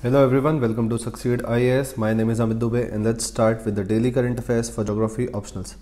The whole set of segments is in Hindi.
Hello everyone, welcome to Succeed IAS. My name is Amit Dubey and let's start with the daily current affairs for geography optionals.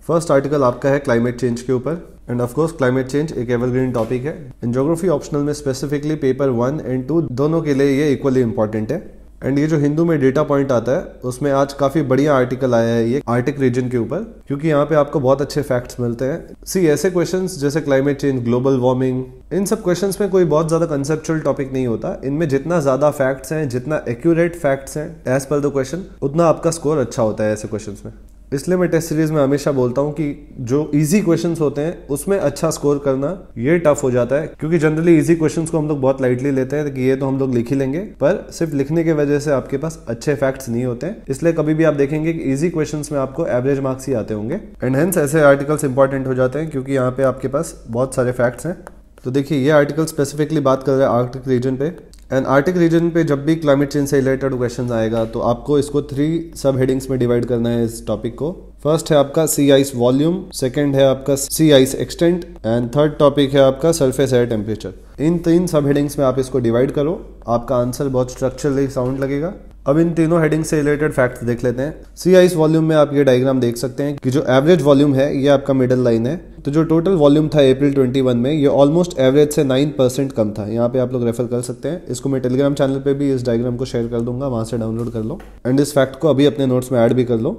First article आपका है क्लाइमेट चेंज के ऊपर end of course climate change एक एवरग्रीन टॉपिक है। इन ज्योग्राफी ऑप्शनल में स्पेसिफिकली पेपर 1 एंड 2 दोनों के लिए ये इक्वली इंपॉर्टेंट है। एंड ये जो हिंदू में डेटा पॉइंट आता है उसमें आज काफी बढ़िया आर्टिकल आया है ये आर्टिक रीजन के ऊपर, क्योंकि यहाँ पे आपको बहुत अच्छे फैक्ट्स मिलते हैं। सी ऐसे क्वेश्चंस जैसे क्लाइमेट चेंज, ग्लोबल वार्मिंग, इन सब क्वेश्चंस में कोई बहुत ज्यादा कंसेप्चुअल टॉपिक नहीं होता। इनमें जितना ज्यादा फैक्ट्स हैं, जितना एक्यूरेट फैक्ट्स हैं एज पर द क्वेश्चन, उतना आपका स्कोर अच्छा होता है ऐसे क्वेश्चंस में। इसलिए मैं टेस्ट सीरीज में हमेशा बोलता हूँ कि जो इजी क्वेश्चंस होते हैं उसमें अच्छा स्कोर करना ये टफ हो जाता है, क्योंकि जनरली इजी क्वेश्चंस को हम लोग बहुत लाइटली लेते हैं कि ये तो हम लोग लिख ही लेंगे, पर सिर्फ लिखने की वजह से आपके पास अच्छे फैक्ट्स नहीं होते हैं। इसलिए कभी भी आप देखेंगे कि इजी क्वेश्चंस में आपको एवरेज मार्क्स ही आते होंगे एंड हेंस ऐसे आर्टिकल्स इंपॉर्टेंट हो जाते हैं क्योंकि यहाँ पे आपके पास बहुत सारे फैक्ट्स हैं। तो देखिए ये आर्टिकल स्पेसिफिकली बात कर रहा है आर्कटिक रीजन पे एंड आर्टिक रीजन पे जब भी क्लाइमेट चेंज से रिलेटेड क्वेश्चन आएगा तो आपको इसको 3 सब हेडिंग्स में डिवाइड करना है इस टॉपिक को। फर्स्ट है आपका सी आइस वॉल्यूम, सेकंड है आपका sea ice extent and third topic है आपका सरफेस एयर टेम्परेचर। इन 3 सब हेडिंग्स में आप इसको डिवाइड करो, आपका आंसर बहुत स्ट्रक्चरली साउंड लगेगा। अब इन तीनों हेडिंग से रिलेटेड फैक्ट्स देख लेते हैं। सी आइस वॉल्यूम में आप ये डायग्राम देख सकते हैं कि जो एवरेज वॉल्यूम है ये आपका मिडल लाइन है। तो जो टोटल वॉल्यूम था अप्रैल 21 में ये ऑलमोस्ट एवरेज से 9% कम था। यहाँ पे आप लोग रेफर कर सकते हैं। इसको मैं टेलीग्राम चैनल पे भी इस डायग्राम को शेयर कर दूंगा, वहां से डाउनलोड कर लो एंड इस फैक्ट को अभी अपने नोट्स में ऐड भी कर लो।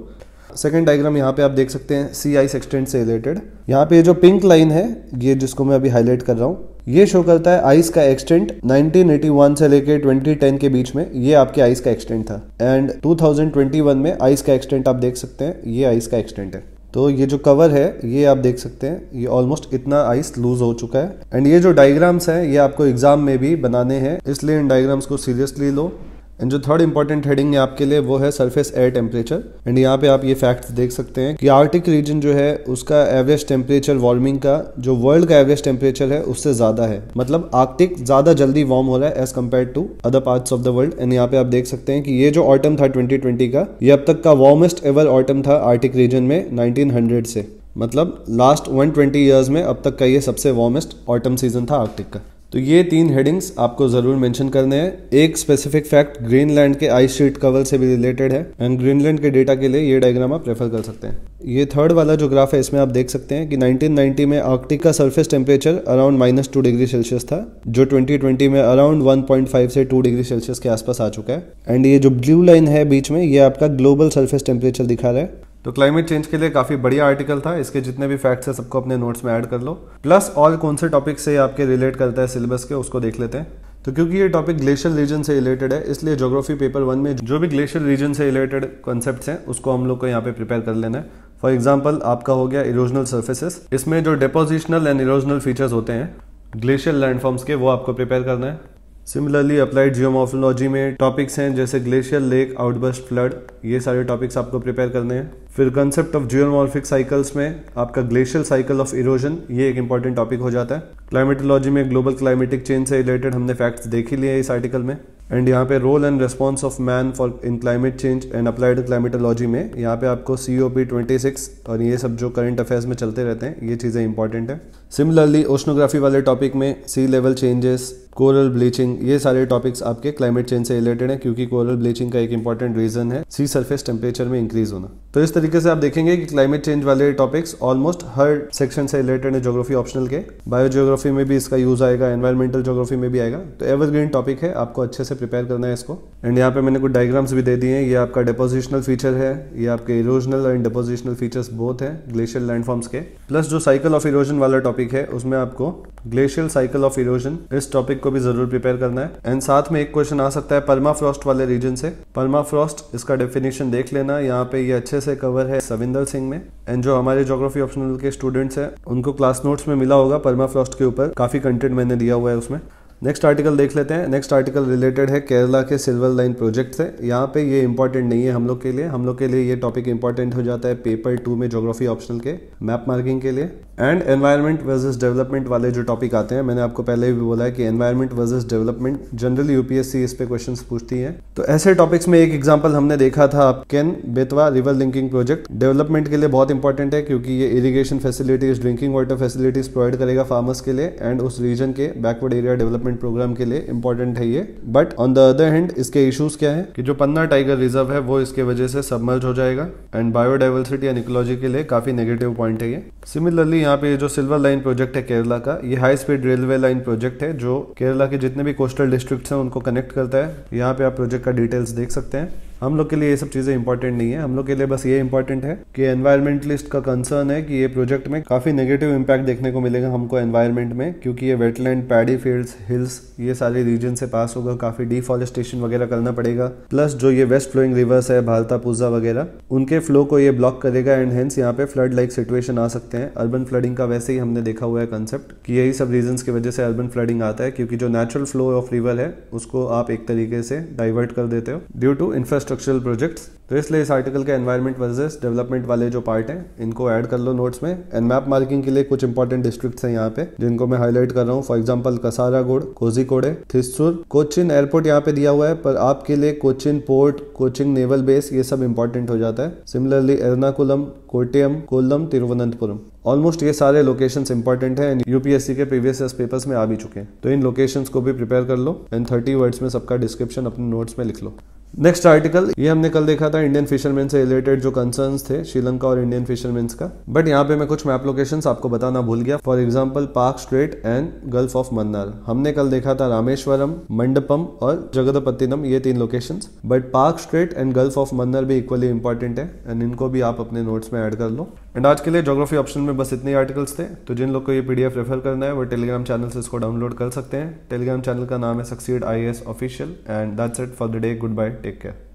सेकंड डायग्राम यहाँ पे आप देख सकते हैं सी आइस एक्सटेंट से रिलेटेड। यहाँ पे जो पिंक लाइन है ये जिसको मैं अभी हाईलाइट कर रहा हूँ, ये शो करता है आइस का एक्सटेंट 1981 से लेके 2010 के बीच में ये आपके आइस का एक्सटेंट था एंड 2021 में आइस का एक्सटेंट आप देख सकते हैं, ये आइस का एक्सटेंट है। तो ये जो कवर है ये आप देख सकते हैं, ये ऑलमोस्ट इतना आइस लूज हो चुका है एंड ये जो डायग्राम्स हैं ये आपको एग्जाम में भी बनाने हैं, इसलिए इन डायग्राम्स को सीरियसली लो। एंड जो थर्ड इंपॉर्टेंट हेडिंग है आपके लिए वो है सरफेस एयर टेम्परेचर एंड यहाँ पे आप ये फैक्ट्स देख सकते हैं कि आर्टिक रीजन जो है उसका एवरेज टेम्परेचर वार्मिंग का जो वर्ल्ड का एवरेज टेम्परेचर है उससे ज्यादा है। मतलब आर्कटिक ज्यादा जल्दी वार्म हो रहा है as compare to other parts of the world. And यहाँ पे आप देख सकते हैं कि ये जो ऑटम था 2020 का, ये अब तक का वार्मेस्ट एवर ऑटम था आर्टिक रीजन में 1900 से। मतलब लास्ट 120 ईयर्स में अब तक का ये सबसे वार्मेस्ट ऑटम सीजन था आर्कटिक का। तो ये 3 हेडिंग्स आपको जरूर मेंशन करने हैं। एक स्पेसिफिक फैक्ट ग्रीनलैंड के आइस शीट कवर से भी रिलेटेड है एंड ग्रीनलैंड के डेटा के लिए ये डायग्राम आप रेफर कर सकते हैं। ये थर्ड वाला जो ग्राफ है इसमें आप देख सकते हैं कि 1990 में आर्कटिक का surface temperature around -2 degree Celsius था, जो 2020 में अराउंड 1.5 से 2 डिग्री सेल्सियस के आसपास आ चुका है। एंड ये जो ब्लू लाइन है बीच में ये आपका ग्लोबल सरफेस टेम्परेचर दिखा रहा है। तो क्लाइमेट चेंज के लिए काफी बढ़िया आर्टिकल था। इसके जितने भी फैक्ट्स है सबको अपने नोट्स में ऐड कर लो, प्लस और कौन से टॉपिक से आपके रिलेट करता है सिलेबस के उसको देख लेते हैं। तो क्योंकि ये टॉपिक ग्लेशियर रीजन से रिलेटेड है इसलिए ज्योग्राफी पेपर 1 में जो भी ग्लेशियर रीजन से रिलेटेड कॉन्सेप्ट्स हैं उसको हम लोग को यहाँ पे प्रिपेयर कर लेना है। फॉर एग्जाम्पल आपका हो गया इरोजनल सर्फेसेस, इसमें जो डिपोजिशनल एंड इरोजनल फीचर्स होते हैं ग्लेशियर लैंडफॉर्म्स के वो आपको प्रिपेयर करना है। सिमिलरली अप्लाइड जियोमॉर्फोलॉजी में टॉपिक्स हैं जैसे ग्लेशियर लेक, आउटबर्स्ट फ्लड, ये सारे टॉपिक्स आपको प्रिपेयर करने हैं। फिर कंसेप्ट ऑफ जियोमॉर्फिक साइकिल्स में आपका ग्लेशियल साइकिल ऑफ इरोजन ये एक इंपॉर्टेंट टॉपिक हो जाता है। क्लाइमेटोलॉजी में ग्लोबल क्लाइमेटिक चेंज से रिलेटेड हमने फैक्ट्स देख ही लिए हैं इस आर्टिकल में। एंड यहाँ पे role and response of man for in climate change and applied climatology में यहाँ पे आपको COP26 और ये सब जो करंट अफेयर्स में चलते रहते हैं ये चीज़ें इंपॉर्टेंट है। सिमिलरली ओशनोग्राफी वाले टॉपिक में सी लेवल चेंजेस, कोरल ब्लीचिंग, ये सारे टॉपिक्स आपके क्लाइमेट चेंज से रिलेटेड है, क्योंकि कोरल ब्लीचिंग का एक इंपॉर्टेंट रीजन है सी सरफेस टेम्परेचर में इंक्रीज होना। तो इस तरीके से आप देखेंगे कि क्लाइमेट चेंज वाले टॉपिक्स ऑलमोस्ट हर सेक्शन से रिलेटेड है ज्योग्राफी ऑप्शनल के। बायो जियोग्राफी में भी इसका यूज आएगा, एनवायरमेंटल जियोग्राफी में भी आएगा। तो एवरग्रीन टॉपिक है, आपको अच्छे से प्रिपेयर करना है इसको। एंड यहाँ पे मैंने कुछ डायग्राम्स भी दे दिए हैं। ये आपका डिपोजिशनल फीचर है, ये आपके erosional and depositional features both है ग्लेशियर लैंडफॉर्म्स के। प्लस जो साइकिल ऑफ इरोजन वाला टॉपिक है उसमें आपको ग्लेशियल साइकिल ऑफ इरोजन इस टॉपिक को भी जरूर प्रिपेयर करना है। एंड साथ में एक क्वेश्चन आ सकता है परमाफ्रॉस्ट वाले रीजन से। परमाफ्रॉस्ट इसका डेफिनेशन देख लेना, यहाँ पे ये अच्छे से कवर है सविंदर सिंह में। एंड जो हमारे ज्योग्राफी ऑप्शनल के स्टूडेंट्स हैं उनको क्लास नोट्स में मिला होगा परमाफ्रॉस्ट के ऊपर, काफी कंटेंट मैंने दिया हुआ है उसमें। नेक्स्ट आर्टिकल देख लेते हैं। नेक्स्ट आर्टिकल रिलेटेड है केरला के सिल्वर लाइन प्रोजेक्ट से। यहाँ पे ये इंपॉर्टेंट नहीं है हम लोग के लिए। हम लोग के लिए ये टॉपिक इंपॉर्टेंट हो जाता है पेपर 2 में ज्योग्राफी ऑप्शनल के मैप मार्किंग के लिए। एंड एनवायरमेंट वर्सेस डेवलपमेंट वाले जो टॉपिक आते हैं, मैंने आपको पहले भी बोला है कि environment versus development generally UPSC इस पे क्वेश्चंस पूछती है। तो ऐसे टॉपिक्स में एक एग्जांपल हमने देखा था Ken Betwa river linking project. Development के लिए बहुत इंपॉर्टेंट है क्योंकि ये irrigation facilities, drinking water facilities provide करेगा फार्मर्स के लिए एंड उस रीजन के backward area development development programme के लिए इंपॉर्टेंट है ये। But on the other hand इसके इश्यूज क्या है कि जो पन्ना टाइगर रिजर्व है वो इसके वजह से सबमर्ज हो जाएगा एंड बायोडाइवर्सिटी एंड इकोलॉजी के लिए काफी नेगेटिव पॉइंट है ये। सिमिलरली यहाँ पे जो सिल्वर लाइन प्रोजेक्ट है केरला का, ये high speed railway line project है जो केरला के जितने भी कोस्टल डिस्ट्रिक्ट्स हैं उनको कनेक्ट करता है। यहाँ पे आप प्रोजेक्ट का डिटेल्स देख सकते हैं। हम लोग के लिए ये सब चीजें इंपॉर्टेंट नहीं है, हम लोग के लिए बस ये इंपॉर्टेंट है कि एनवायरमेंटलिस्ट का कंसर्न है कि ये प्रोजेक्ट में काफी नेगेटिव इंपैक्ट देखने को मिलेगा हमको एनवायरमेंट में, क्योंकि ये वेटलैंड, पैडी फील्ड्स, हिल्स, ये सारे रीजन से पास होगा, काफी डिफॉरेस्टेशन वगैरह करना पड़ेगा। प्लस जो ये वेस्ट फ्लोइंग रिवर्स है, भारतापुजा वगैरह, उनके फ्लो को ये ब्लॉक करेगा एंड हेंस यहाँ पे फ्लड लाइक सिचुएशन आ सकते हैं। अर्बन फ्लडिंग का वैसे ही हमने देखा हुआ है कंसेप्ट कि यही सब रीजन की वजह से अर्बन फ्लडिंग आता है, क्योंकि जो नेचुरल फ्लो ऑफ रिवर है उसको आप एक तरीके से डाइवर्ट कर देते हो ड्यू टू इंफ्रास्ट्रक्चरल प्रोजेक्ट्स। तो इसलिए इस आर्टिकल के एनवायरमेंट वर्सेस डेवलपमेंट वाले जो पार्ट हैं इनको ऐड कर लो नोट्स में। एंड मैप मार्किंग के लिए कुछ इंपॉर्टेंट डिस्ट्रिक्ट्स हैं यहाँ पे जिनको मैं हाईलाइट कर रहा हूँ। For example Kasaragod, Kozhikode, Thrissur, Cochin airport यहाँ पे दिया हुआ है, पर आपके लिए Cochin port, Cochin naval base, ये सब इंपॉर्टेंट हो जाता है। सिमिलरली एर्नाकुलम, कोट्टयम, कोल्लम, तिरुवनंतपुरम, ऑलमोस्ट ये सारे लोकेशंस इंपॉर्टेंट हैं एंड यूपीएससी के प्रीवियस पेपर्स में आ भी चुके हैं। तो इन लोकेशंस को भी प्रिपेयर कर लो एंड 30 वर्ड्स में सबका डिस्क्रिप्शन अपने नोट्स में लिख लो। नेक्स्ट आर्टिकल, ये हमने कल देखा था इंडियन फिशरमैन से रिलेटेड जो कंसर्न्स थे श्रीलंका और इंडियन फिशरमैन का। बट यहाँ पे मैं कुछ मैप लोकेशंस आपको बताना भूल गया। For example park straight and gulf of Mannar. हमने कल देखा था रामेश्वरम, मंडपम और जगदपत्तिनम, ये 3 locations. But park straight and gulf of Mannar भी इक्वली इंपॉर्टेंट है एंड इनको भी आप अपने नोट्स में ऐड कर लो। एंड आज के लिए ज्योग्राफी ऑप्शन में बस इतने आर्टिकल्स थे। तो जिन लोग को ये पीडीएफ रेफर करना है वो टेलीग्राम चैनल से इसको डाउनलोड कर सकते हैं। टेलीग्राम चैनल का नाम है succeed IAS official and that's it for the day. Good bye, take care.